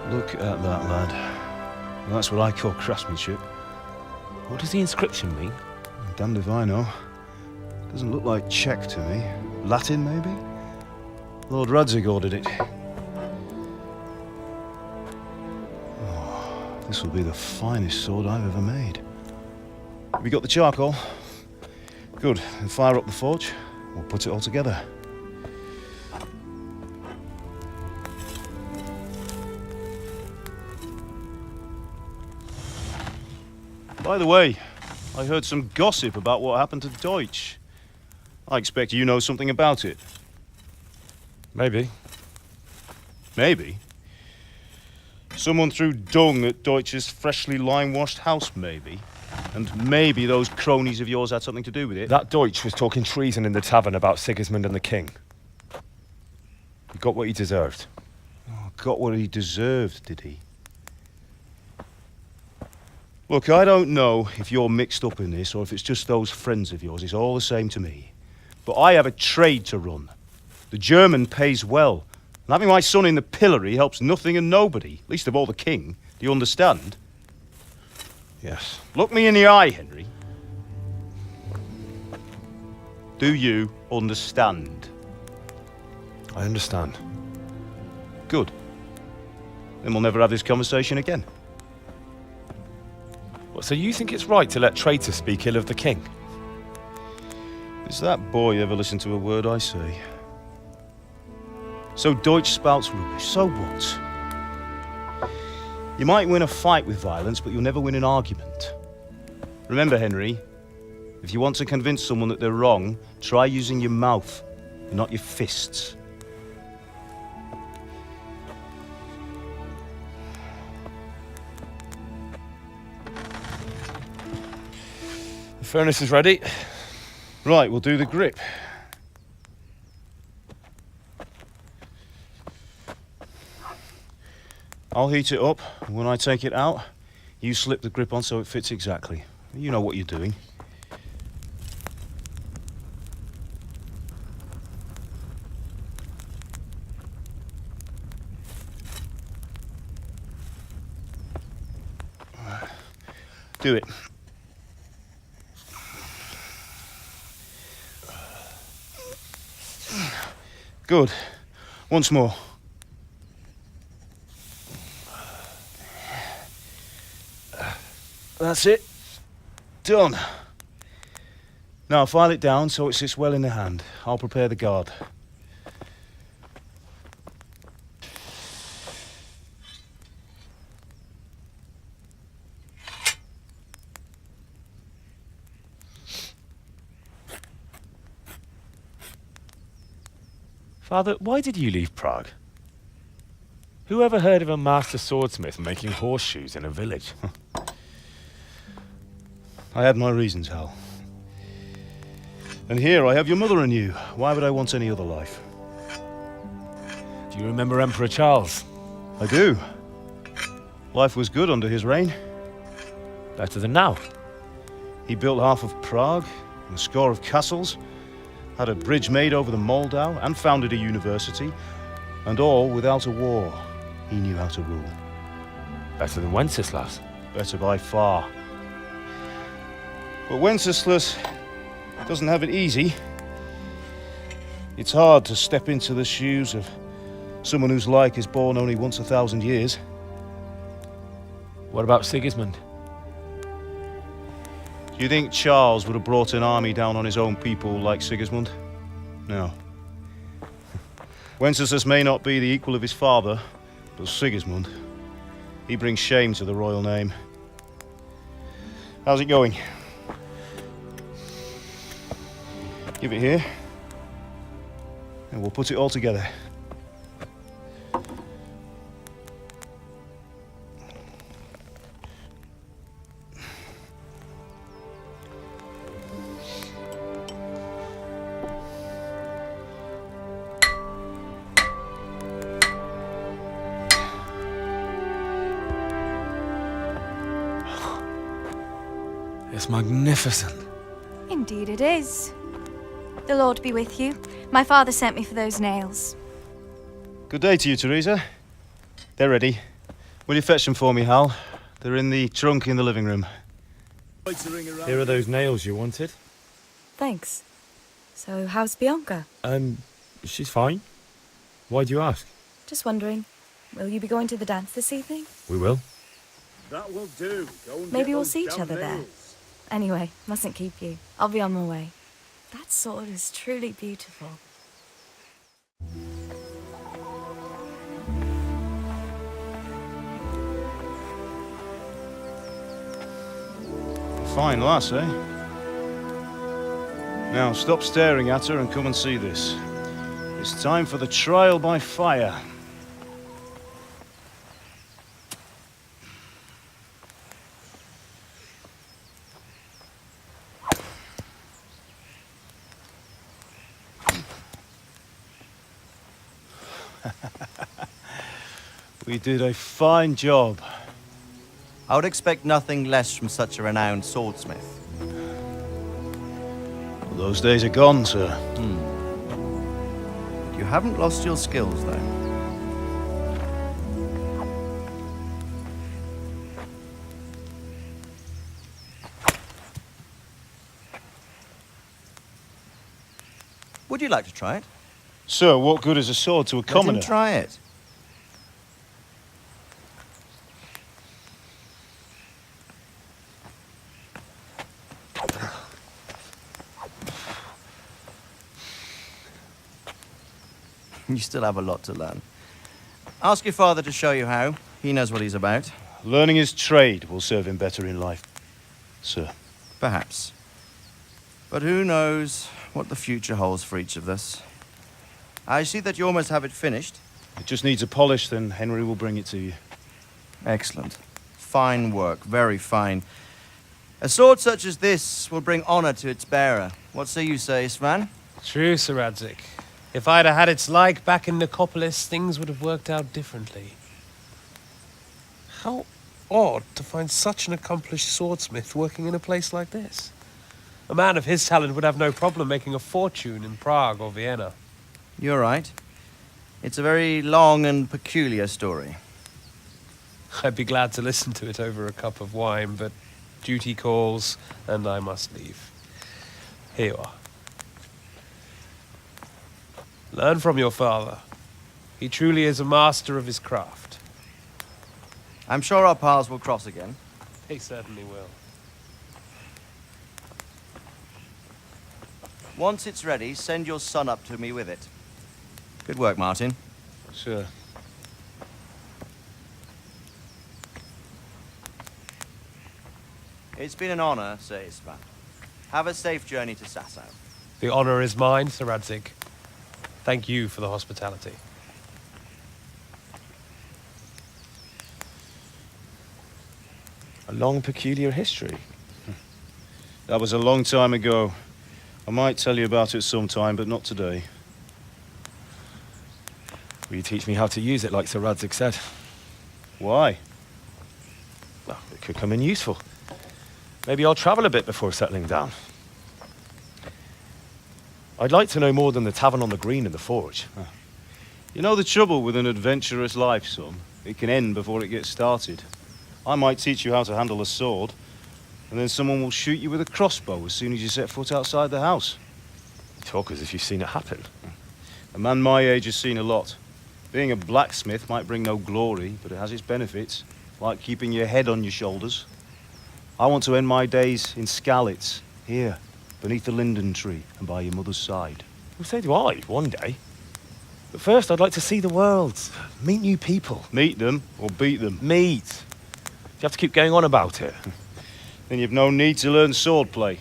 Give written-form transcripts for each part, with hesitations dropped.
Look at that, lad. Well, that's what I call craftsmanship. What does the inscription mean? Damned if I know. Doesn't look like Czech to me. Latin, maybe? Lord Radzig ordered it. Oh, this will be the finest sword I've ever made. Have you got the charcoal? Good. Then fire up the forge. We'll put it all together. By the way, I heard some gossip about what happened to Deutsch. I expect you know something about it. Maybe. Maybe? Someone threw dung at Deutsch's freshly lime-washed house, maybe? And maybe those cronies of yours had something to do with it? That Deutsch was talking treason in the tavern about Sigismund and the king. He got what he deserved. Oh, got what he deserved, did he? Look, I don't know if you're mixed up in this or if it's just those friends of yours. It's all the same to me. But I have a trade to run. The German pays well. And having my son in the pillory helps nothing and nobody, least of all the king. Do you understand? Yes. Look me in the eye, Henry. Do you understand? I understand. Good. Then we'll never have this conversation again. What, so you think it's right to let traitors speak ill of the king? Does that boy ever listen to a word I say? So Deutsch spouts rubbish, so what? You might win a fight with violence, but you'll never win an argument. Remember, Henry, if you want to convince someone that they're wrong, try using your mouth, and not your fists. The furnace is ready. Right, we'll do the grip. I'll heat it up, and when I take it out, you slip the grip on so it fits exactly. You know what you're doing. Do it. Good. Once more. That's it. Done. Now file it down so it sits well in the hand. I'll prepare the guard. Father, why did you leave Prague? Who ever heard of a master swordsmith making horseshoes in a village? I had my reasons, Hal. And here I have your mother and you. Why would I want any other life? Do you remember Emperor Charles? I do. Life was good under his reign. Better than now. He built half of Prague, and a score of castles, had a bridge made over the Moldau, and founded a university, and all without a war. He knew how to rule. Better than Wenceslas. Better by far. But Wenceslas doesn't have it easy. It's hard to step into the shoes of someone whose like is born only once 1,000 years. What about Sigismund? Do you think Charles would have brought an army down on his own people like Sigismund? No. Wenceslas may not be the equal of his father, but Sigismund, he brings shame to the royal name. How's it going? Give it here, and we'll put it all together. It's magnificent. Indeed it is. The Lord be with you. My father sent me for those nails. Good day to you, Teresa. They're ready. Will you fetch them for me, Hal? They're in the trunk in the living room. Here are those nails you wanted. Thanks. So, how's Bianca? She's fine. Why do you ask? Just wondering, will you be going to the dance this evening? We will. That will do. Go and Maybe get we'll those see each damn other there. nails. Anyway, mustn't keep you. I'll be on my way. That sword is truly beautiful. Fine lass, eh? Now, stop staring at her and come and see this. It's time for the trial by fire. We did a fine job. I would expect nothing less from such a renowned swordsmith. Well, those days are gone, sir. You haven't lost your skills, though. Would you like to try it? Sir, what good is a sword to a Let commoner? him try it. You still have a lot to learn. Ask your father to show you how. He knows what he's about. Learning his trade will serve him better in life, sir. Perhaps. But who knows what the future holds for each of us. I see that you almost have it finished. It just needs a polish, then Henry will bring it to you. Excellent. Fine work, very fine. A sword such as this will bring honor to its bearer. What say you, Svan? True, Sir Radzik. If I'd have had its like back in Nicopolis, things would have worked out differently. How odd to find such an accomplished swordsmith working in a place like this. A man of his talent would have no problem making a fortune in Prague or Vienna. You're right. It's a very long and peculiar story. I'd be glad to listen to it over a cup of wine, but duty calls, and I must leave. Here you are. Learn from your father. He truly is a master of his craft. I'm sure our paths will cross again. He certainly will. Once it's ready, send your son up to me with it. Good work, Martin. Sir. It's been an honor, Sir Isvan. Have a safe journey to Sasau. The honor is mine, Sir Radzik. Thank you for the hospitality. A long, peculiar history. That was a long time ago. I might tell you about it sometime, but not today. Will you teach me how to use it like Sir Radzik said? Why? Well, it could come in useful. Maybe I'll travel a bit before settling down. I'd like to know more than the tavern on the green and the forge. You know the trouble with an adventurous life, son? It can end before it gets started. I might teach you how to handle a sword, and then someone will shoot you with a crossbow as soon as you set foot outside the house. You talk as if you've seen it happen. A man my age has seen a lot. Being a blacksmith might bring no glory, but it has its benefits, like keeping your head on your shoulders. I want to end my days in Skalitz, here, beneath the linden tree and by your mother's side. Well, so do I, one day. But first, I'd like to see the world, meet new people. Meet them or beat them. Meet. Do you have to keep going on about it? Then you've no need to learn swordplay.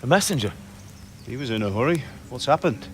A messenger. He was in a hurry. What's happened?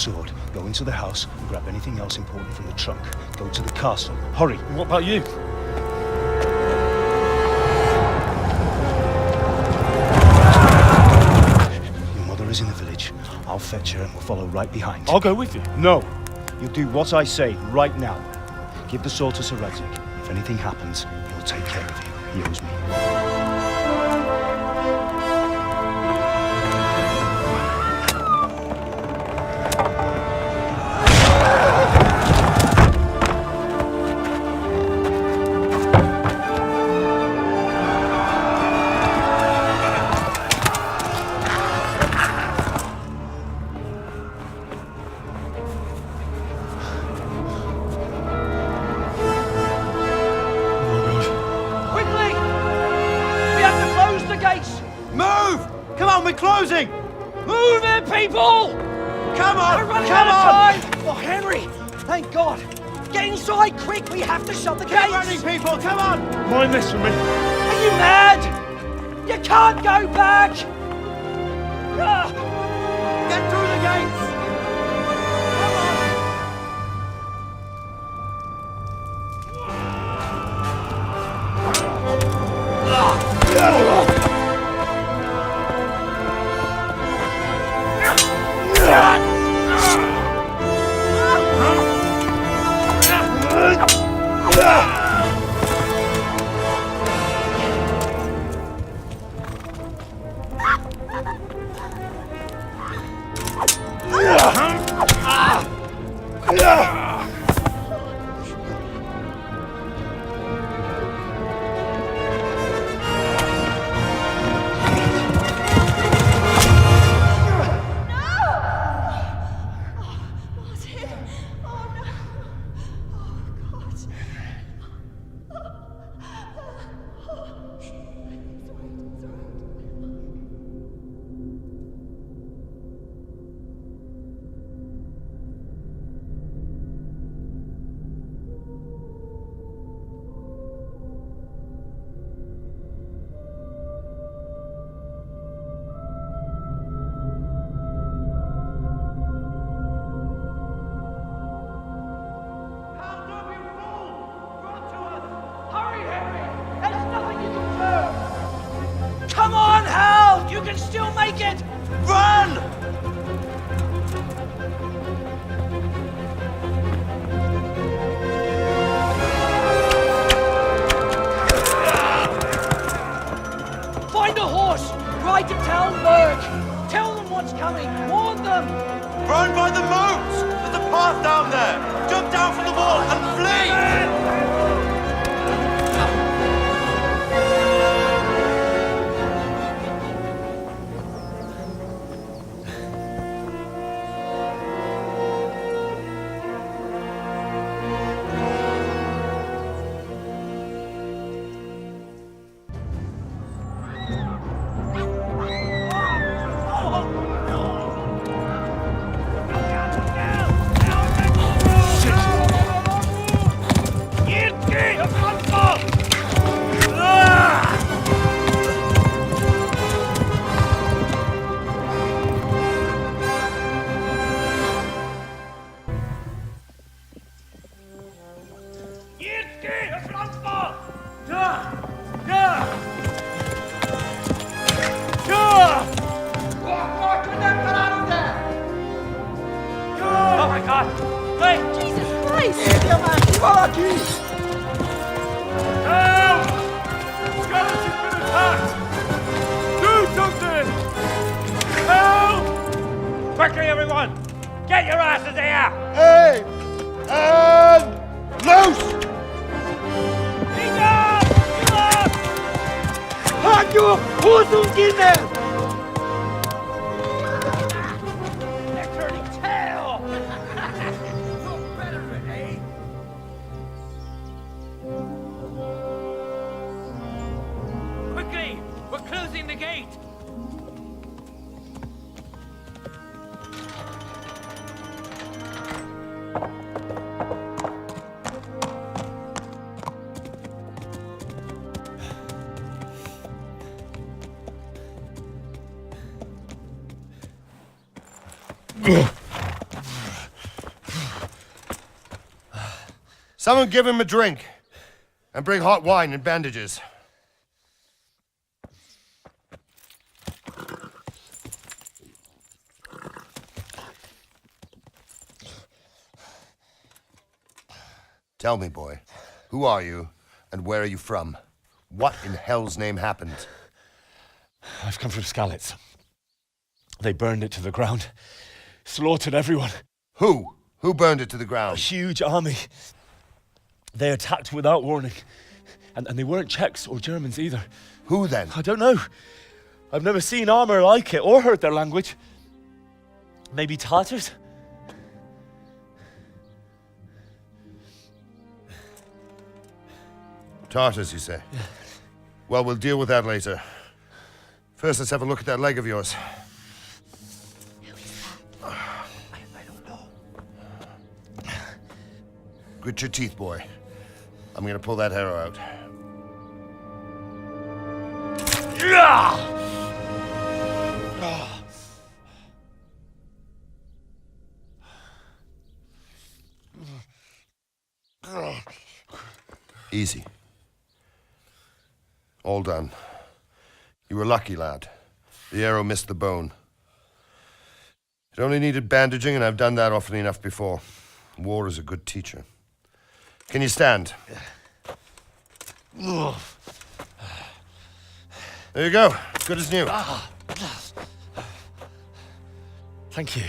sword, go into the house, and grab anything else important from the trunk. Go to the castle. Hurry! What about you? Your mother is in the village. I'll fetch her and we'll follow right behind. I'll go with you. No! You'll do what I say right now. Give the sword to Sir Radzig. If anything happens, he'll take care of you. He owes me. Quickly! We have to close the gates! Move! Come on, we're closing! Move it, people! Come on! We're running Come out on! of time! Oh, Henry! Thank God! Get inside, quick! We have to shut the Keep gates! running, people! Come on! Mind this for me. Are you mad? You can't go back! Ah! Get through the gates! Hurry, Henry! There's nothing you can do! Come on, Hal! You can still make it! Run! Find a horse! Ride to Talmberg! Tell them what's coming! Warn them! Run by the moat! There's a path down there! Jump down from the wall and flee! Oh my God! Hey! Jesus Christ! Help! Skeleton's been attacked! Do something! Help! Quickly, everyone! Get your asses here! Hey! And loose! They're turning tail! Quickly! We're closing the gate! Someone give him a drink. And bring hot wine and bandages. Tell me, boy, who are you and where are you from? What in hell's name happened? I've come from Skalitz. They burned it to the ground. Slaughtered everyone. Who? Who burned it to the A ground? huge army. They attacked without warning. And they weren't Czechs or Germans either. Who then? I don't know. I've never seen armor like it or heard their language. Maybe Tatars? Tartars, you say? Yeah. Well, we'll deal with that later. First, let's have a look at that leg of yours. I don't know. Grit your teeth, boy. I'm gonna pull that arrow out. Easy. All done. You were lucky, lad. The arrow missed the bone. It only needed bandaging, and I've done that often enough before. War is a good teacher. Can you stand? There you go. Good as new. Thank you.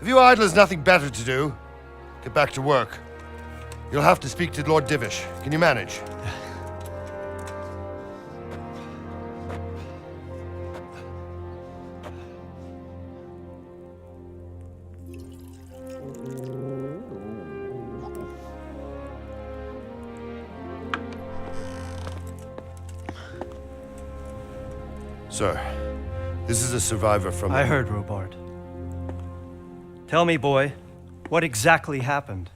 Have you idlers nothing better to do? Get back to work. You'll have to speak to Lord Divish. Can you manage? Sir, this is a survivor from... I heard, Robard. Tell me, boy, what exactly happened?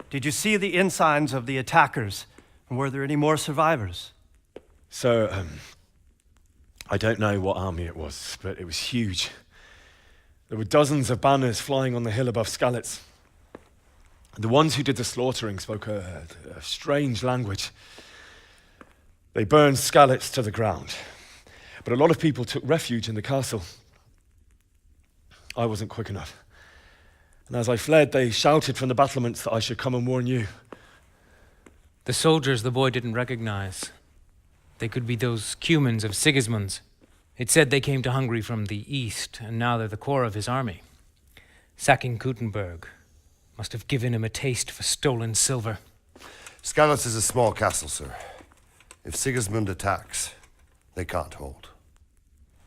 Did you see the ensigns of the attackers? And were there any more survivors? So, I don't know what army it was, but it was huge. There were dozens of banners flying on the hill above Skalitz. The ones who did the slaughtering spoke a strange language. They burned Skalitz to the ground. But a lot of people took refuge in the castle. I wasn't quick enough. And as I fled, they shouted from the battlements that I should come and warn you. The soldiers the boy didn't recognize. They could be those Cumans of Sigismund's. It said they came to Hungary from the east, and now they're the core of his army. Sacking Kuttenberg must have given him a taste for stolen silver. Skalitz is a small castle, sir. If Sigismund attacks, they can't hold.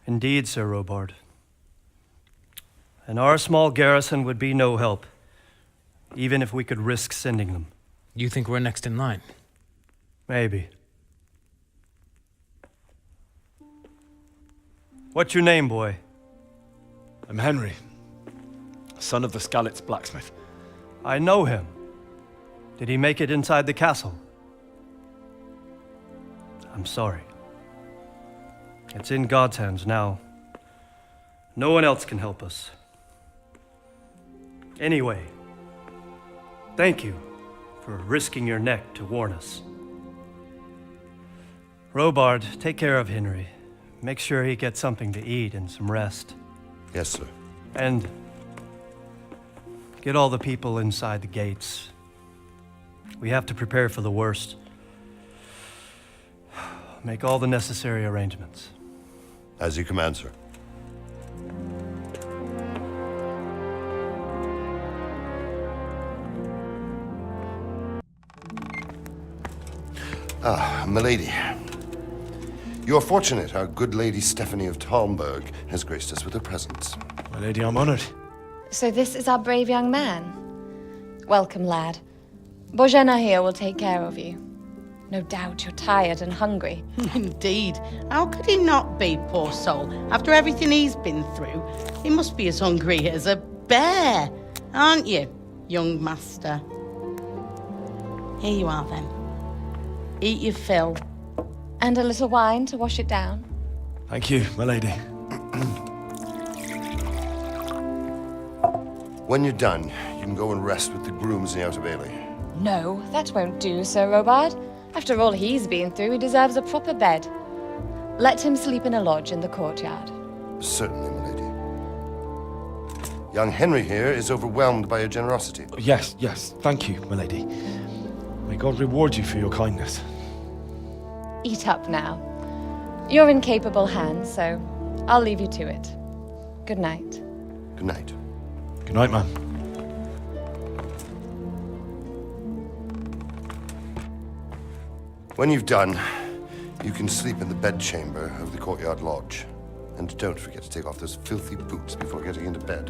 Indeed, Sir Robard. And our small garrison would be no help, even if we could risk sending them. You think we're next in line? Maybe. What's your name, boy? I'm Henry, son of the Skalitz blacksmith. I know him. Did he make it inside the castle? I'm sorry. It's in God's hands now. No one else can help us. Anyway, thank you for risking your neck to warn us. Robard, take care of Henry. Make sure he gets something to eat and some rest. Yes, sir. And get all the people inside the gates. We have to prepare for the worst. Make all the necessary arrangements. As you command, sir. Ah, milady. You are fortunate. Our good lady Stephanie of Talmberg has graced us with her presence. My lady, I'm honored. So this is our brave young man. Welcome, lad. Bozhena here will take care of you. No doubt you're tired and hungry. Indeed. How could he not be, poor soul? After everything he's been through, he must be as hungry as a bear, aren't you, young master? Here you are, then. Eat your fill. And a little wine to wash it down. Thank you, my lady. When you're done, you can go and rest with the grooms in the Outer Bailey. No, that won't do, Sir Robard. After all he's been through, he deserves a proper bed. Let him sleep in a lodge in the courtyard. Certainly, milady. Young Henry here is overwhelmed by your generosity. Yes, yes, thank you, my lady. May God reward you for your kindness. Eat up now. You're in capable hands, so I'll leave you to it. Good night. Good night. Good night, ma'am. When you've done, you can sleep in the bedchamber of the courtyard lodge. And don't forget to take off those filthy boots before getting into bed.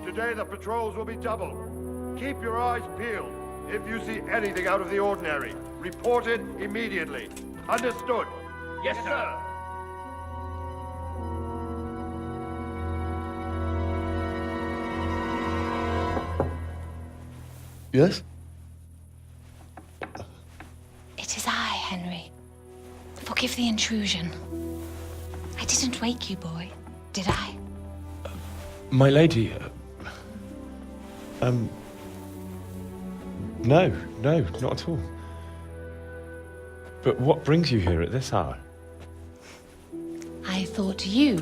Today the patrols will be doubled. Keep your eyes peeled. If you see anything out of the ordinary, report it immediately. Understood? Yes, sir. Yes? It is I, Henry. Forgive the intrusion. I didn't wake you, boy, did I? My lady, no, not at all. But what brings you here at this hour? I thought you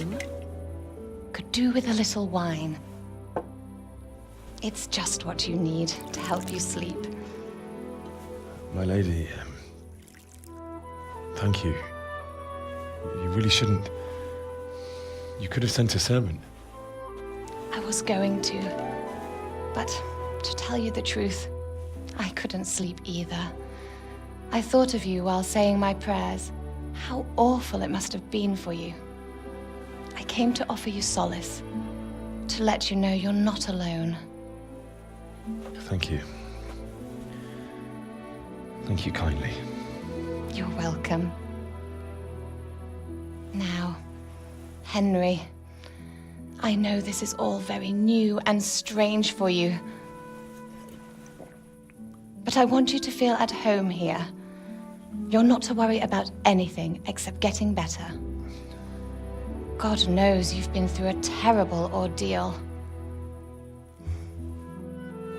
could do with a little wine. It's just what you need to help you sleep. My lady, thank you. You really shouldn't. You could have sent a servant. I was going to, but to tell you the truth, I couldn't sleep either. I thought of you while saying my prayers. How awful it must have been for you. I came to offer you solace, to let you know you're not alone. Thank you. Thank you kindly. You're welcome. Now, Henry, I know this is all very new and strange for you. But I want you to feel at home here. You're not to worry about anything except getting better. God knows you've been through a terrible ordeal.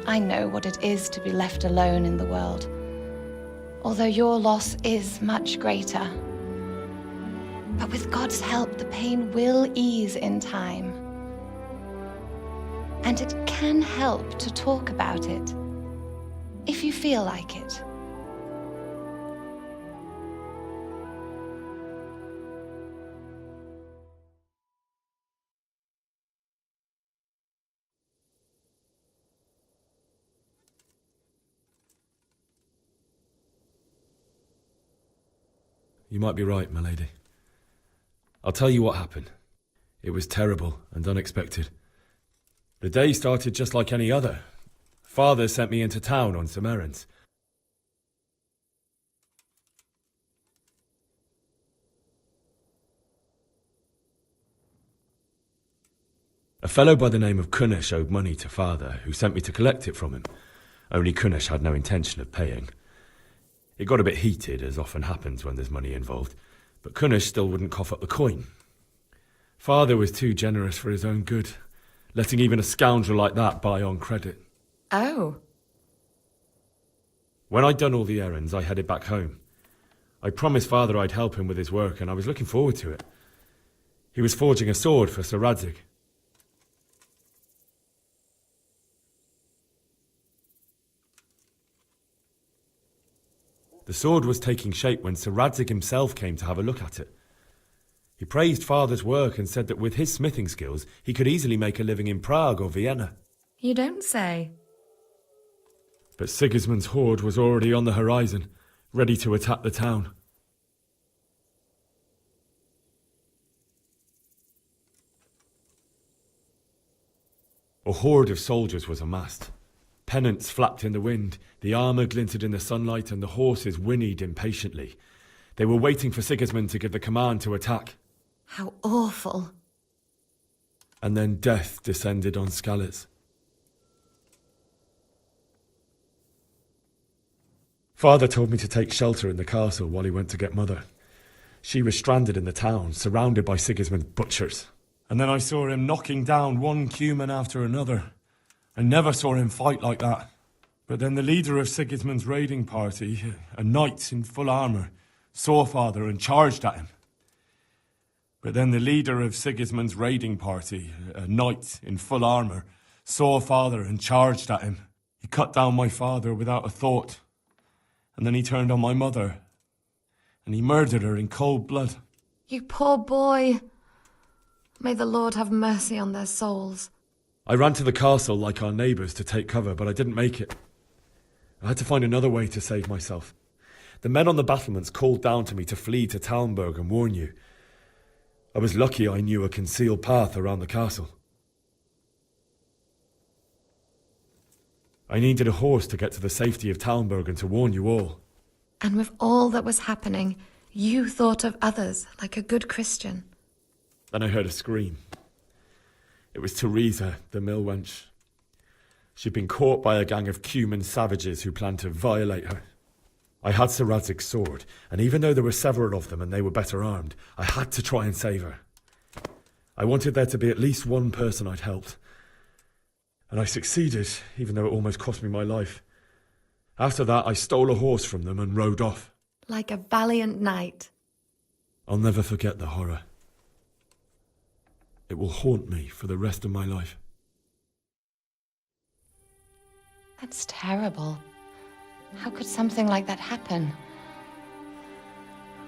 I know what it is to be left alone in the world, although your loss is much greater. But with God's help, the pain will ease in time. And it can help to talk about it, if you feel like it. You might be right, my lady. I'll tell you what happened. It was terrible and unexpected. The day started just like any other. Father sent me into town on some errands. A fellow by the name of Kunnish owed money to Father, who sent me to collect it from him. Only Kunnish had no intention of paying. It got a bit heated, as often happens when there's money involved, but Kunnish still wouldn't cough up the coin. Father was too generous for his own good, letting even a scoundrel like that buy on credit. Oh. When I'd done all the errands, I headed back home. I promised Father I'd help him with his work, and I was looking forward to it. He was forging a sword for Sir Radzig. The sword was taking shape when Sir Radzig himself came to have a look at it. He praised Father's work and said that with his smithing skills, he could easily make a living in Prague or Vienna. You don't say. But Sigismund's horde was already on the horizon, ready to attack the town. A horde of soldiers was amassed. Pennants flapped in the wind, the armour glinted in the sunlight, and the horses whinnied impatiently. They were waiting for Sigismund to give the command to attack. How awful. And then death descended on Skalitz. Father told me to take shelter in the castle while he went to get Mother. She was stranded in the town, surrounded by Sigismund's butchers. And then I saw him knocking down one Cuman after another. I never saw him fight like that. But then the leader of Sigismund's raiding party, a knight in full armour, saw Father and charged at him. But then the leader of Sigismund's raiding party, a knight in full armour, saw Father and charged at him. He cut down my father without a thought. And then he turned on my mother. And he murdered her in cold blood. You poor boy. May the Lord have mercy on their souls. I ran to the castle like our neighbours to take cover, but I didn't make it. I had to find another way to save myself. The men on the battlements called down to me to flee to Talmberg and warn you. I was lucky I knew a concealed path around the castle. I needed a horse to get to the safety of Talmberg and to warn you all. And with all that was happening, you thought of others like a good Christian. Then I heard a scream. It was Teresa, the mill wench. She'd been caught by a gang of Cuman savages who planned to violate her. I had Sir Radzig's sword, and even though there were several of them and they were better armed, I had to try and save her. I wanted there to be at least one person I'd helped. And I succeeded, even though it almost cost me my life. After that, I stole a horse from them and rode off. Like a valiant knight. I'll never forget the horror. It will haunt me for the rest of my life. That's terrible. How could something like that happen?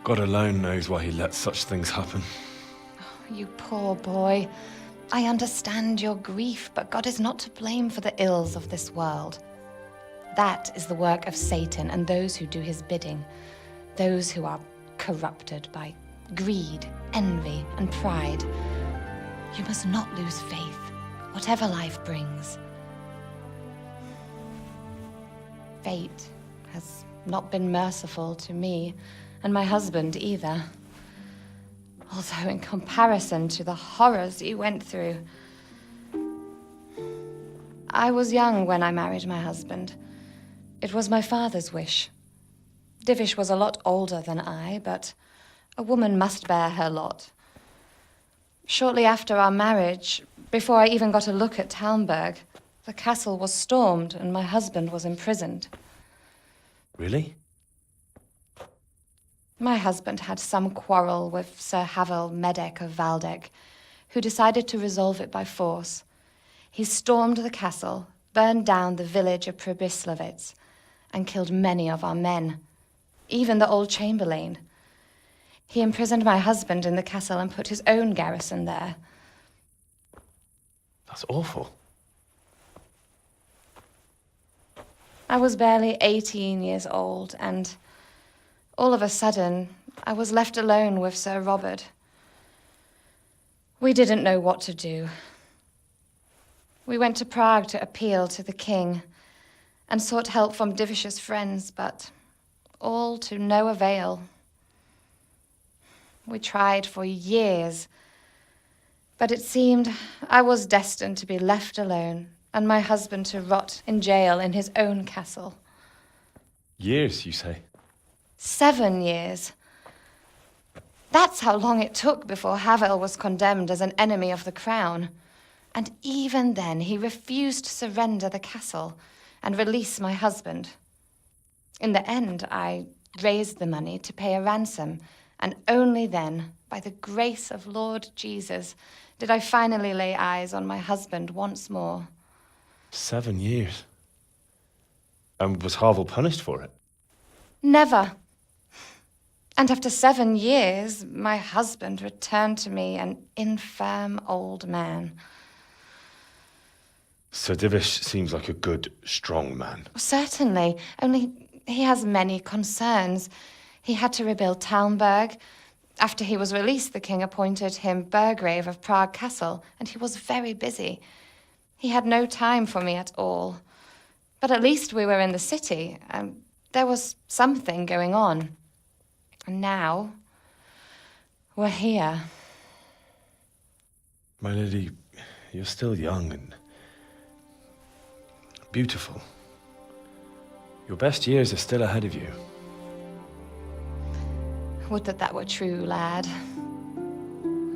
God alone knows why he lets such things happen. Oh, you poor boy. I understand your grief, but God is not to blame for the ills of this world. That is the work of Satan and those who do his bidding. Those who are corrupted by greed, envy, and pride. You must not lose faith, whatever life brings. Fate has not been merciful to me, and my husband either. Although in comparison to the horrors you went through. I was young when I married my husband. It was my father's wish. Divish was a lot older than I, but a woman must bear her lot. Shortly after our marriage, before I even got a look at Talmberg, the castle was stormed and my husband was imprisoned. Really? My husband had some quarrel with Sir Havel Medek of Valdek, who decided to resolve it by force. He stormed the castle, burned down the village of Probislavitz, and killed many of our men, even the old chamberlain. He imprisoned my husband in the castle and put his own garrison there. That's awful. I was barely 18 years old, and all of a sudden, I was left alone with Sir Robert. We didn't know what to do. We went to Prague to appeal to the king and sought help from Divish's friends, but all to no avail. We tried for years, but it seemed I was destined to be left alone and my husband to rot in jail in his own castle. Years, you say? 7 years. That's how long it took before Havel was condemned as an enemy of the crown. And even then, he refused to surrender the castle and release my husband. In the end, I raised the money to pay a ransom, and only then, by the grace of Lord Jesus, did I finally lay eyes on my husband once more. 7 years? And was Havel punished for it? Never. And after 7 years, my husband returned to me an infirm old man. Sir Divish seems like a good, strong man. Certainly, only he has many concerns. He had to rebuild Talmberg. After he was released, the king appointed him Burgrave of Prague Castle, and he was very busy. He had no time for me at all. But at least we were in the city, and there was something going on. And now, we're here. My lady, you're still young and beautiful. Your best years are still ahead of you. Would that that were true, lad.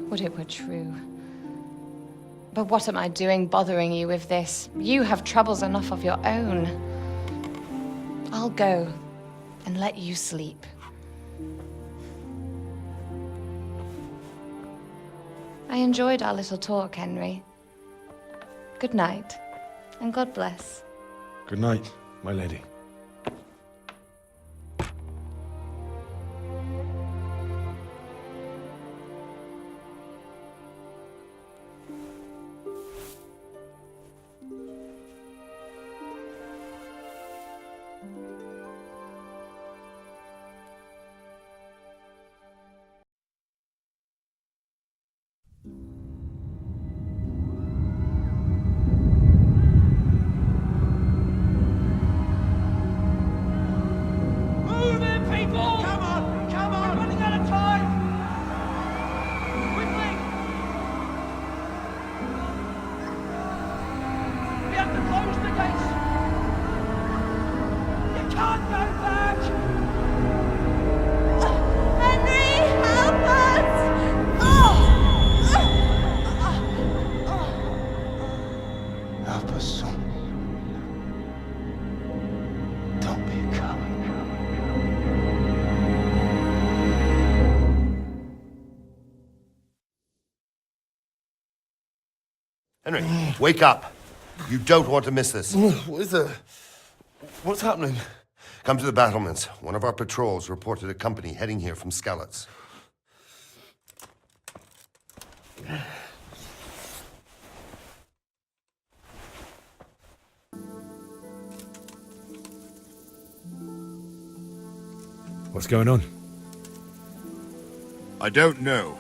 Would it were true. But what am I doing bothering you with this? You have troubles enough of your own. I'll go and let you sleep. I enjoyed our little talk, Henry. Good night, and God bless. Good night, my lady. Move in, people! Come on! Come on! We're running out of time! Quickly! We have to close the gates! You can't go back! Henry, help us! Help us, son. Don't be a coward. Henry, wake up. You don't want to miss this. What is it? What's happening? Come to the battlements. One of our patrols reported a company heading here from Skalitz. What's going on? I don't know.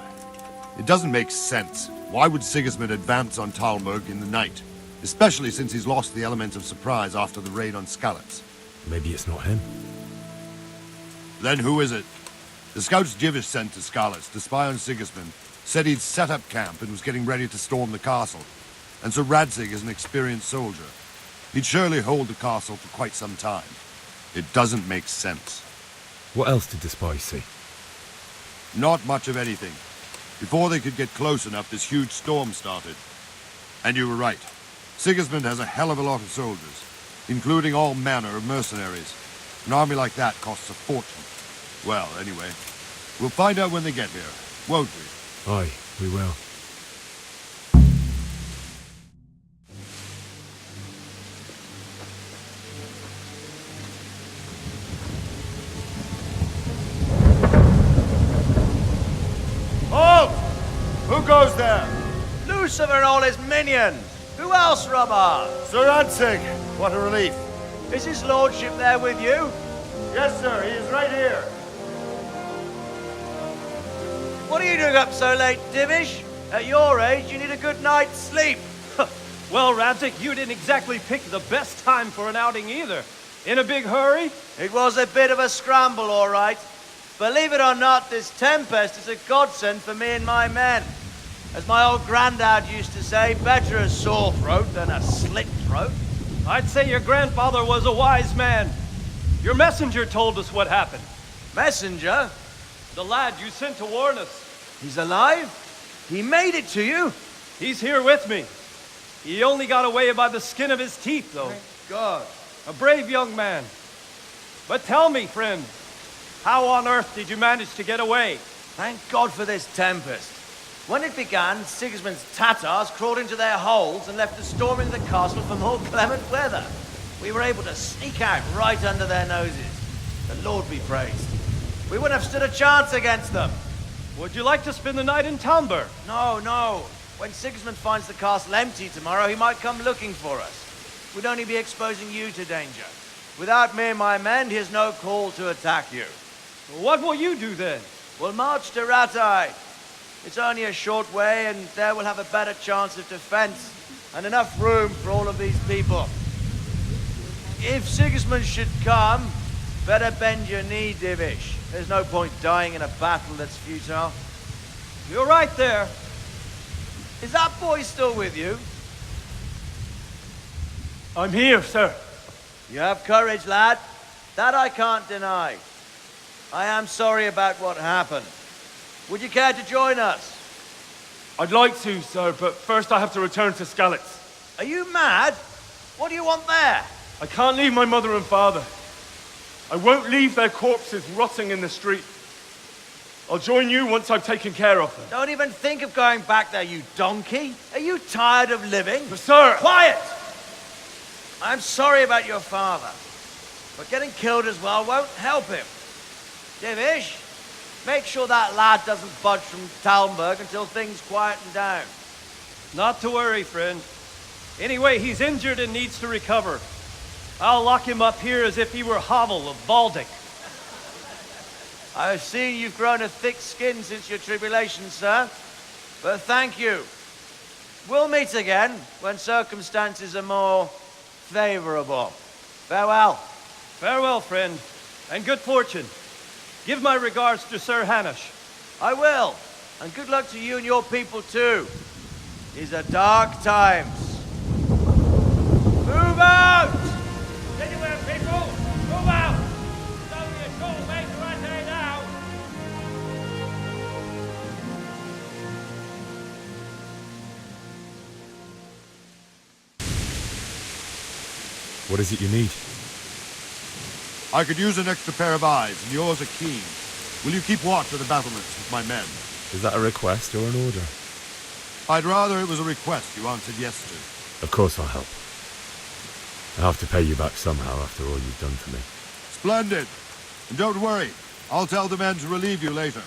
It doesn't make sense. Why would Sigismund advance on Talmberg in the night? Especially since he's lost the element of surprise after the raid on Skalitz. Maybe it's not him. Then who is it? The scouts Jivish sent to Skalitz to spy on Sigismund said he'd set up camp and was getting ready to storm the castle. And so Radzig is an experienced soldier. He'd surely hold the castle for quite some time. It doesn't make sense. What else did the spies see? Not much of anything. Before they could get close enough, this huge storm started. And you were right. Sigismund has a hell of a lot of soldiers, including all manner of mercenaries. An army like that costs a fortune. Well, anyway, we'll find out when they get here, won't we? Aye, we will. Halt! Who goes there? Lucifer and all his minions. Who else, Robber? Sir Radzig, what a relief. Is his lordship there with you? Yes, sir, he is right here. What are you doing up so late, Divish? At your age, you need a good night's sleep. Well, Radzig, you didn't exactly pick the best time for an outing either. In a big hurry? It was a bit of a scramble, all right. Believe it or not, this tempest is a godsend for me and my men. As my old granddad used to say, better a sore throat than a slit throat. I'd say your grandfather was a wise man. Your messenger told us what happened. Messenger? The lad you sent to warn us. He's alive? He made it to you? He's here with me. He only got away by the skin of his teeth, though. Thank God. A brave young man. But tell me, friend, how on earth did you manage to get away? Thank God for this tempest. When it began, Sigismund's Tatars crawled into their holes and left us storming the castle for more clement weather. We were able to sneak out right under their noses. The Lord be praised. We wouldn't have stood a chance against them. Would you like to spend the night in Talmberg? No, no. When Sigismund finds the castle empty tomorrow, he might come looking for us. We'd only be exposing you to danger. Without me and my men, he has no call to attack you. What will you do then? We'll march to Ratai. It's only a short way, and there we'll have a better chance of defense and enough room for all of these people. If Sigismund should come, better bend your knee, Divish. There's no point dying in a battle that's futile. You're right there. Is that boy still with you? I'm here, sir. You have courage, lad. That I can't deny. I am sorry about what happened. Would you care to join us? I'd like to, sir, but first I have to return to Skalitz. Are you mad? What do you want there? I can't leave my mother and father. I won't leave their corpses rotting in the street. I'll join you once I've taken care of them. Don't even think of going back there, you donkey. Are you tired of living? But sir! Quiet! I'm sorry about your father, but getting killed as well won't help him. Divish, make sure that lad doesn't budge from Talmberg until things quieten down. Not to worry, friend. Anyway, he's injured and needs to recover. I'll lock him up here as if he were Havel of Baldic. I've seen you've grown a thick skin since your tribulation, sir. But thank you. We'll meet again when circumstances are more favorable. Farewell. Farewell, friend, and good fortune. Give my regards to Sir Hanush. I will. And good luck to you and your people too. These are dark times. Move out! Anywhere, people! Move out! It's only a short way to Rattay now! What is it you need? I could use an extra pair of eyes, and yours are keen. Will you keep watch of the battlements with my men? Is that a request or an order? I'd rather it was a request you answered yes to. Of course I'll help. I'll have to pay you back somehow after all you've done for me. Splendid. And don't worry, I'll tell the men to relieve you later.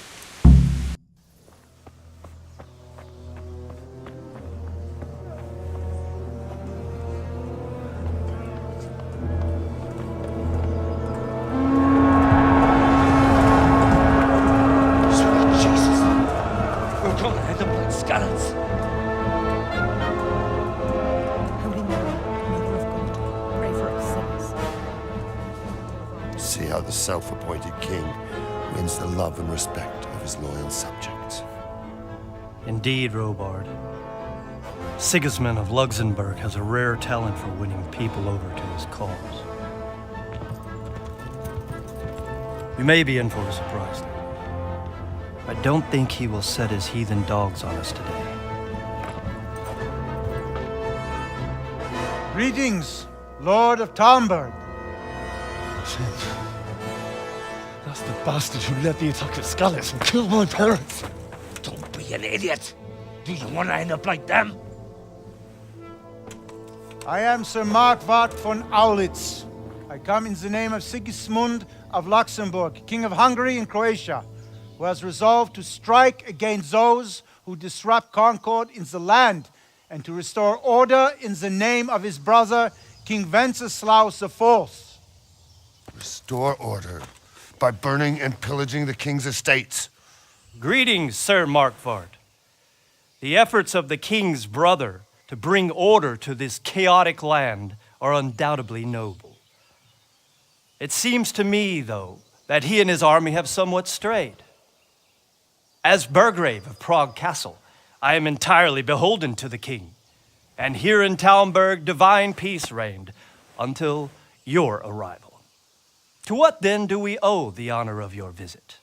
See how the self-appointed king wins the love and respect of his loyal subjects. Indeed, Robard. Sigismund of Luxembourg has a rare talent for winning people over to his cause. We may be in for a surprise, though. I don't think he will set his heathen dogs on us today. Greetings, Lord of Talmberg. That's the bastard who led the attack at Skalitz and killed my parents. Don't be an idiot. Do you want to end up like them? I am Sir Markwart von Aulitz. I come in the name of Sigismund of Luxembourg, King of Hungary and Croatia, who has resolved to strike against those who disrupt concord in the land and to restore order in the name of his brother, King Wenceslaus IV. Restore order by burning and pillaging the king's estates. Greetings, Sir Markwart. The efforts of the king's brother to bring order to this chaotic land are undoubtedly noble. It seems to me, though, that he and his army have somewhat strayed. As Burgrave of Prague Castle, I am entirely beholden to the king, and here in Talmberg divine peace reigned until your arrival. To what then do we owe the honor of your visit?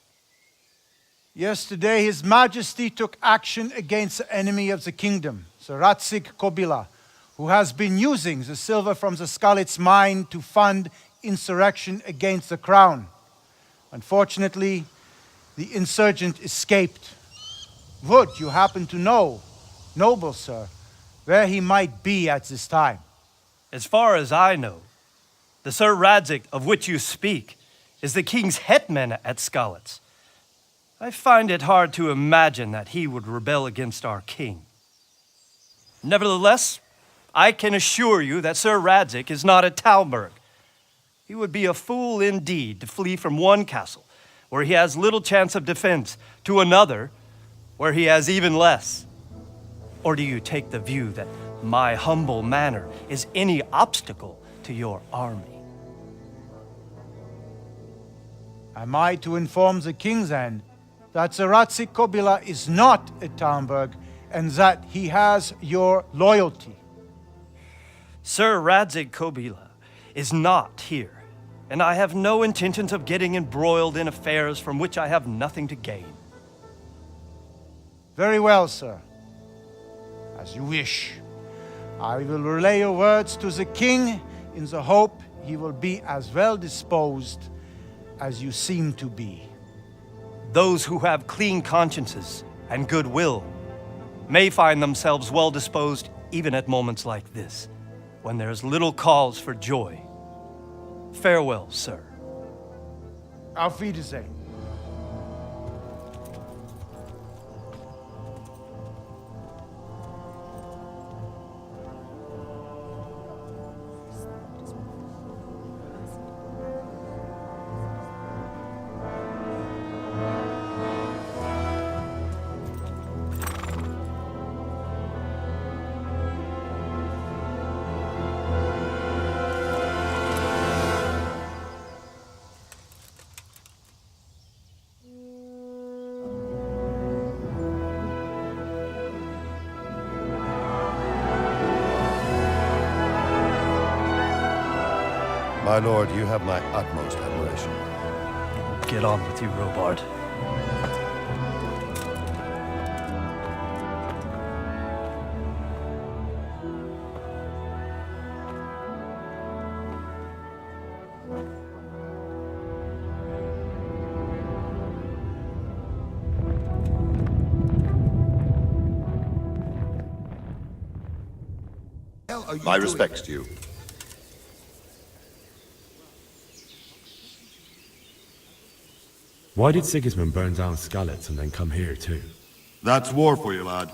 Yesterday, His Majesty took action against the enemy of the kingdom, Sir Radzig Kobyla, who has been using the silver from the Skalitz mine to fund insurrection against the crown. Unfortunately, the insurgent escaped. Would you happen to know, noble sir, where he might be at this time? As far as I know, the Sir Radzig of which you speak is the king's hetman at Skalitz. I find it hard to imagine that he would rebel against our king. Nevertheless, I can assure you that Sir Radzig is not at Talmberg. He would be a fool indeed to flee from one castle where he has little chance of defense to another where he has even less. Or do you take the view that my humble manner is any obstacle to your army? Am I to inform the king then that Sir Radzig Kobyla is not at Talmberg and that he has your loyalty? Sir Radzig Kobyla is not here, and I have no intentions of getting embroiled in affairs from which I have nothing to gain. Very well, sir. As you wish. I will relay your words to the king in the hope he will be as well disposed as you seem to be. Those who have clean consciences and goodwill may find themselves well disposed even at moments like this, when there is little cause for joy. Farewell, sir. Auf Wiedersehen. My lord, you have my utmost admiration. Get on with you, Robard. My respects to you. Why did Sigismund burn down Skalitz and then come here too? That's war for you, lad.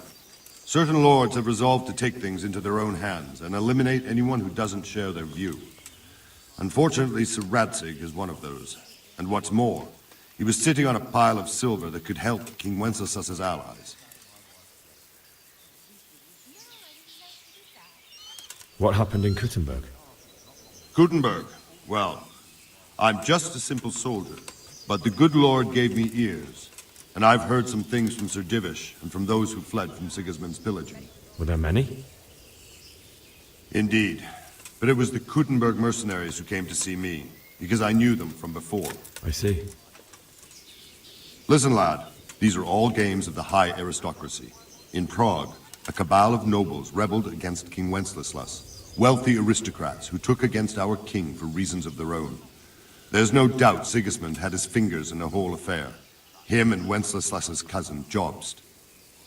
Certain lords have resolved to take things into their own hands and eliminate anyone who doesn't share their view. Unfortunately, Sir Radzig is one of those. And what's more, he was sitting on a pile of silver that could help King Wenceslas's allies. What happened in Kuttenberg? Kuttenberg? Well, I'm just a simple soldier, but the good Lord gave me ears, and I've heard some things from Sir Divish and from those who fled from Sigismund's pillaging. Were there many? Indeed, but it was the Kuttenberg mercenaries who came to see me, because I knew them from before. I see. Listen, lad, these are all games of the high aristocracy. In Prague, a cabal of nobles rebelled against King Wenceslas, wealthy aristocrats who took against our king for reasons of their own. There's no doubt Sigismund had his fingers in the whole affair. Him and Wenceslas's cousin, Jobst.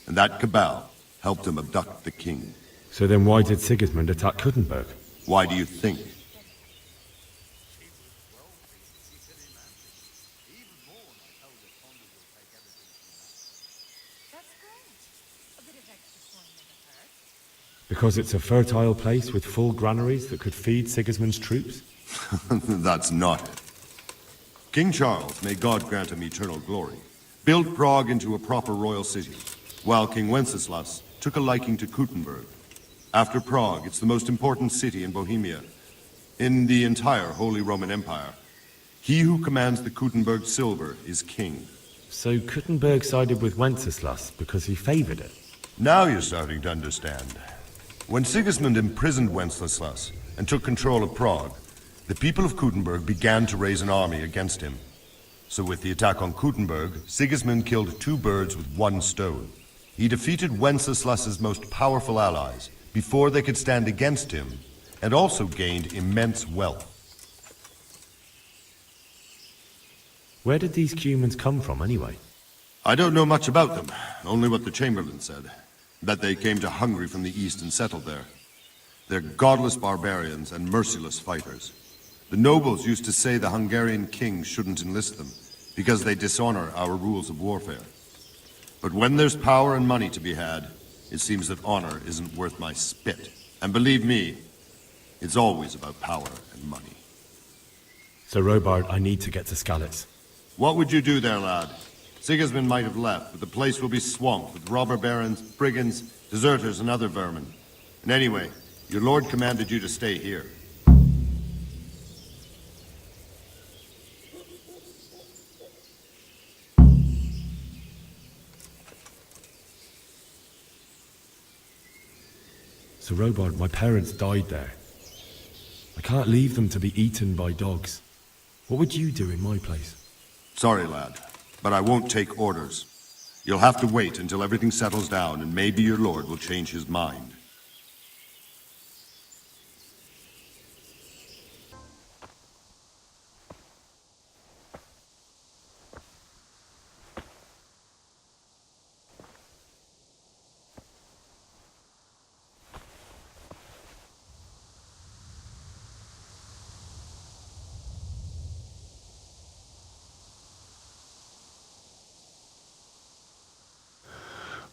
And that cabal helped him abduct the king. So then why did Sigismund attack Kuttenberg? Why do you think? Because it's a fertile place with full granaries that could feed Sigismund's troops? That's not it. King Charles, may God grant him eternal glory, built Prague into a proper royal city, while King Wenceslas took a liking to Kuttenberg. After Prague, it's the most important city in Bohemia, in the entire Holy Roman Empire. He who commands the Kuttenberg silver is king. So Kuttenberg sided with Wenceslas because he favored it? Now you're starting to understand. When Sigismund imprisoned Wenceslas and took control of Prague, the people of Kuttenberg began to raise an army against him. So with the attack on Kuttenberg, Sigismund killed two birds with one stone. He defeated Wenceslas's most powerful allies before they could stand against him, and also gained immense wealth. Where did these humans come from anyway? I don't know much about them, only what the Chamberlain said. That they came to Hungary from the east and settled there. They're godless barbarians and merciless fighters. The nobles used to say the Hungarian king shouldn't enlist them, because they dishonor our rules of warfare. But when there's power and money to be had, it seems that honor isn't worth my spit. And believe me, it's always about power and money. So Robard, I need to get to Skalitz. What would you do there, lad? Sigismund might have left, but the place will be swamped with robber barons, brigands, deserters, and other vermin. And anyway, your lord commanded you to stay here. So Robard, my parents died there. I can't leave them to be eaten by dogs. What would you do in my place? Sorry, lad, but I won't take orders. You'll have to wait until everything settles down, and maybe your lord will change his mind.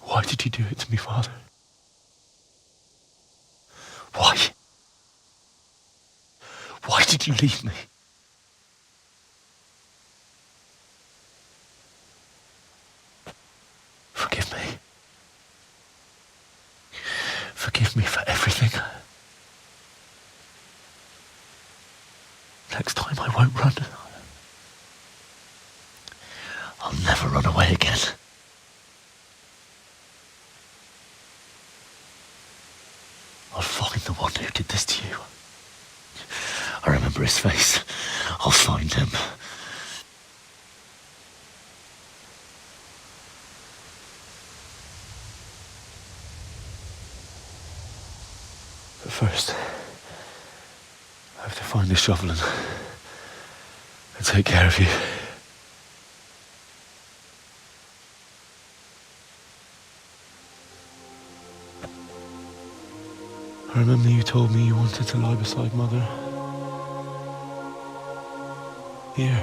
Why did you do it to me, Father? Why? Why did you leave me? Forgive me. Forgive me for everything. Next time I won't run. I'll never run away again. I'll find the one who did this to you. I remember his face. I'll find him. But first, I have to find the shovel and take care of you. I remember you told me you wanted to lie beside Mother. Here.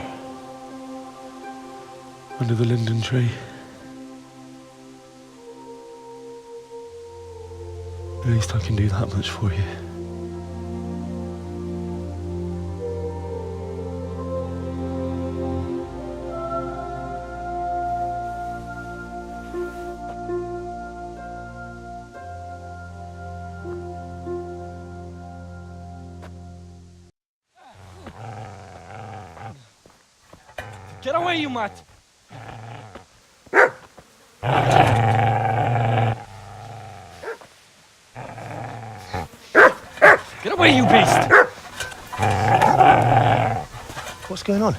Under the linden tree. At least I can do that much for you. Get away, you mutt! Get away, you beast! What's going on?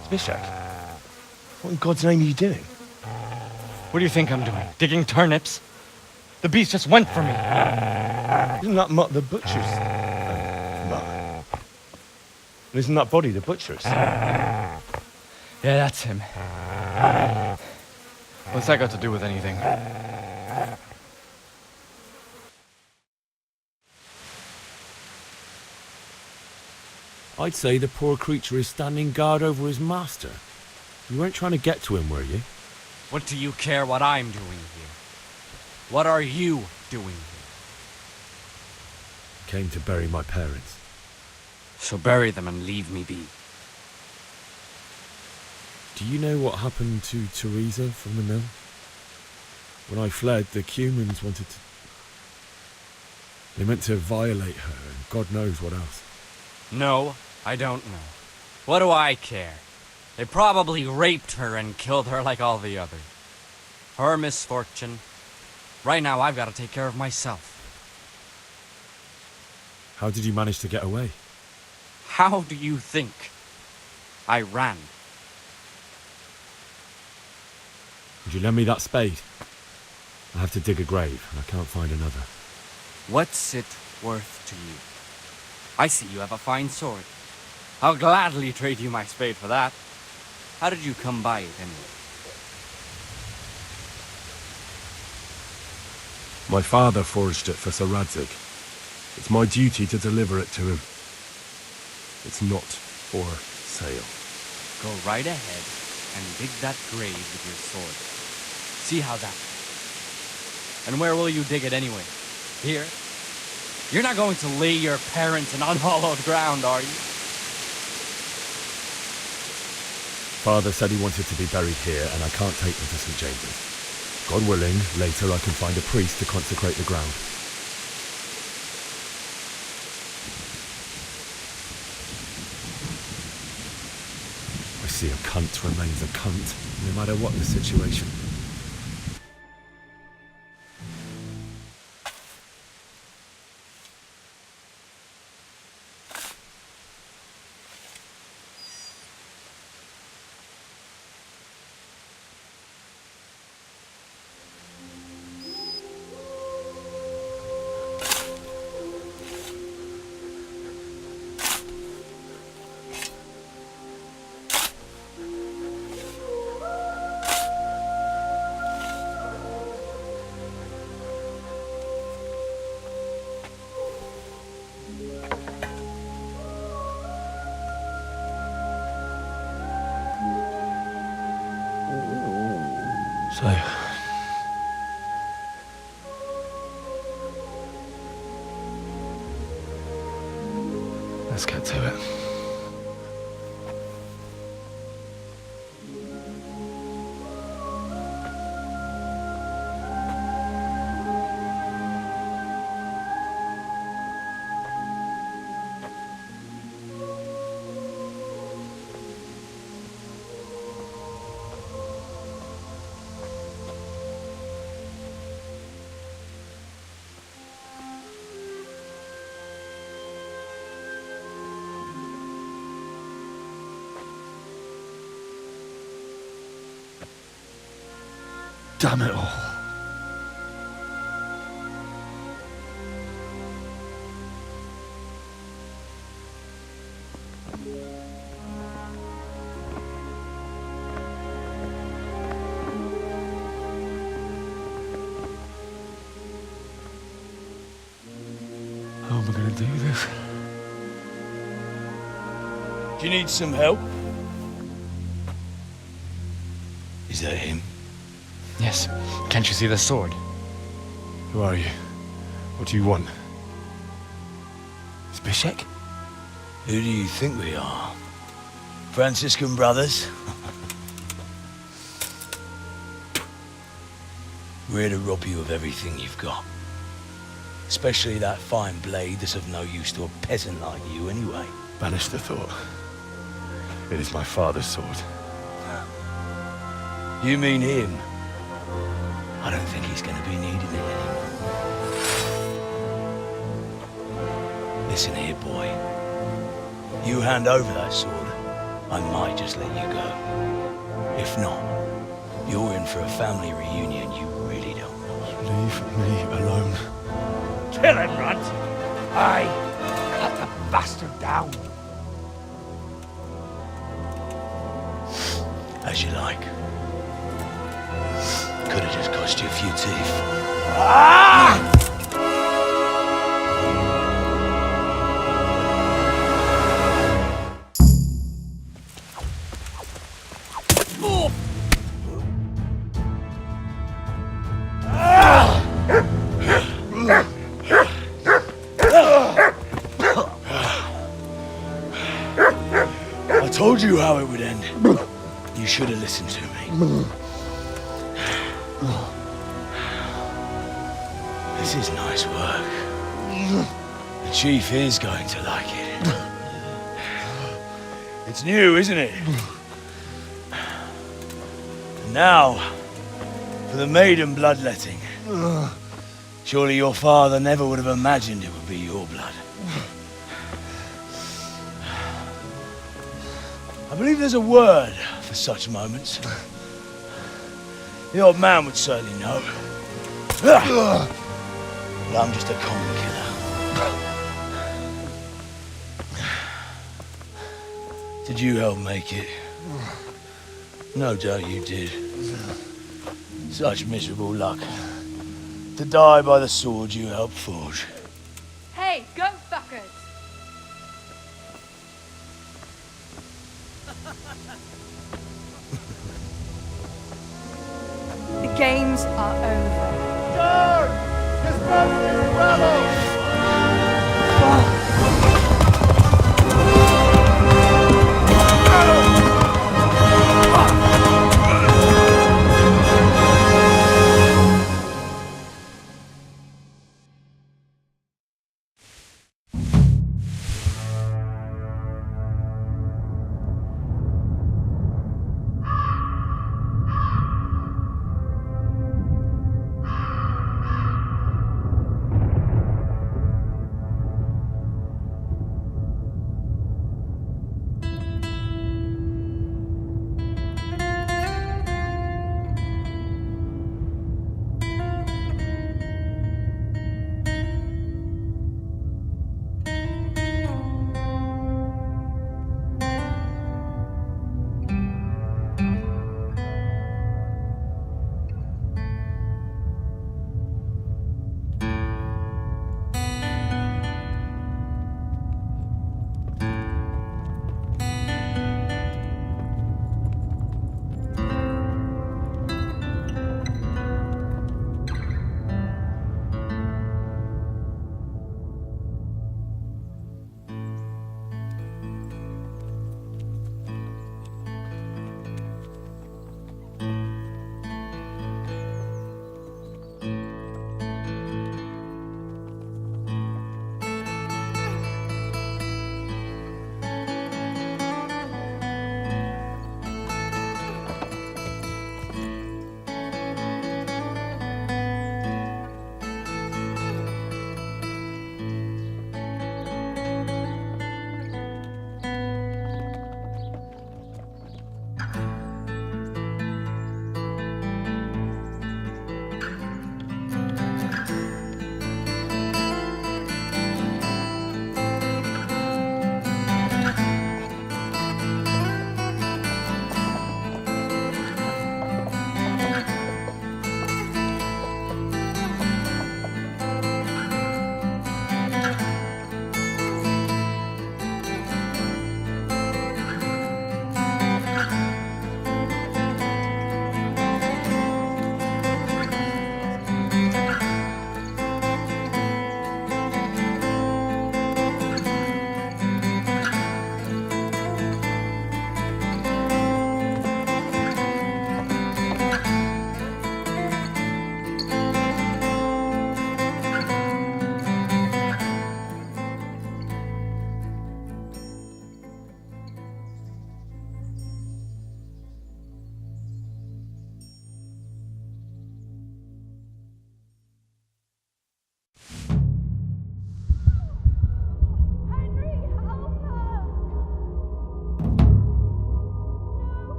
It's Mishak. What in God's name are you doing? What do you think I'm doing? Digging turnips? The beast just went for me. Isn't that Mutt the butcher's? Mutt. Isn't that body the butcher's? Yeah, that's him. What's that got to do with anything? I'd say the poor creature is standing guard over his master. You weren't trying to get to him, were you? What do you care what I'm doing here? What are you doing here? Came to bury my parents. So bury them and leave me be. Do you know what happened to Teresa from the mill? When I fled, the Cumans wanted to... They meant to violate her, and God knows what else. No, I don't know. What do I care? They probably raped her and killed her like all the others. Her misfortune. Right now, I've got to take care of myself. How did you manage to get away? How do you think? I ran. Would you lend me that spade? I have to dig a grave, and I can't find another. What's it worth to you? I see you have a fine sword. I'll gladly trade you my spade for that. How did you come by it, anyway? My father forged it for Sir Radzig. It's my duty to deliver it to him. It's not for sale. Go right ahead and dig that grave with your sword. See how that... And where will you dig it anyway? Here? You're not going to lay your parents in unhallowed ground, are you? Father said he wanted to be buried here, and I can't take them to St. James's. God willing, later I can find a priest to consecrate the ground. I see a cunt remains a cunt, no matter what the situation. So, let's get to it. Damn it all. How am I going to do this? Do you need some help? Is that him? Yes. Can't you see the sword? Who are you? What do you want? It's Bishek? Who do you think we are? Franciscan brothers? We're here to rob you of everything you've got. Especially that fine blade that's of no use to a peasant like you anyway. Banish the thought. It is my father's sword. You mean him? I don't think he's going to be needing it anymore. Listen here, boy. You hand over that sword, I might just let you go. If not, you're in for a family reunion you really don't want. Leave me alone. Kill him, Runt! Aye, cut the bastard down. As you like. Could have just cost you a few teeth. Ah! I told you how it would end. You should have listened to me. This is nice work. The chief is going to like it. It's new, isn't it? And now, for the maiden bloodletting. Surely your father never would have imagined it would be your blood. I believe there's a word for such moments. The old man would certainly know. But I'm just a common killer. Did you help make it? No doubt you did. Such miserable luck. To die by the sword you helped forge. Hey, go fuckers! The games are over. Guard! Disperse these rebels!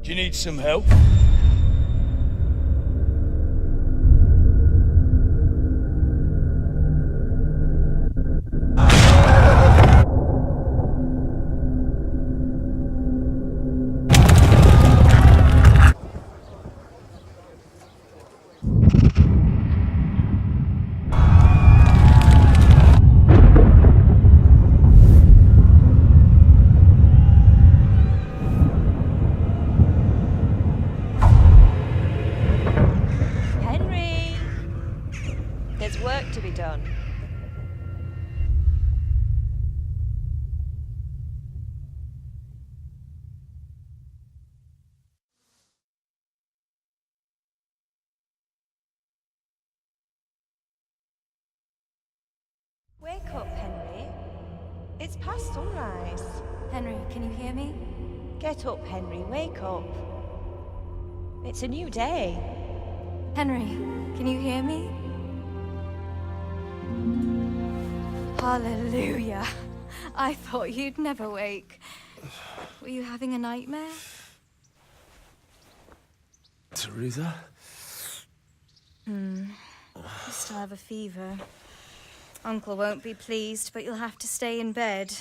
Do you need some help? Henry! There's work to be done. Wake up, Henry. It's past sunrise. Henry, can you hear me? Get up, Henry. Wake up. It's a new day. Henry, can you hear me? Hallelujah. I thought you'd never wake. Were you having a nightmare? Teresa? You still have a fever. Uncle won't be pleased, but you'll have to stay in bed.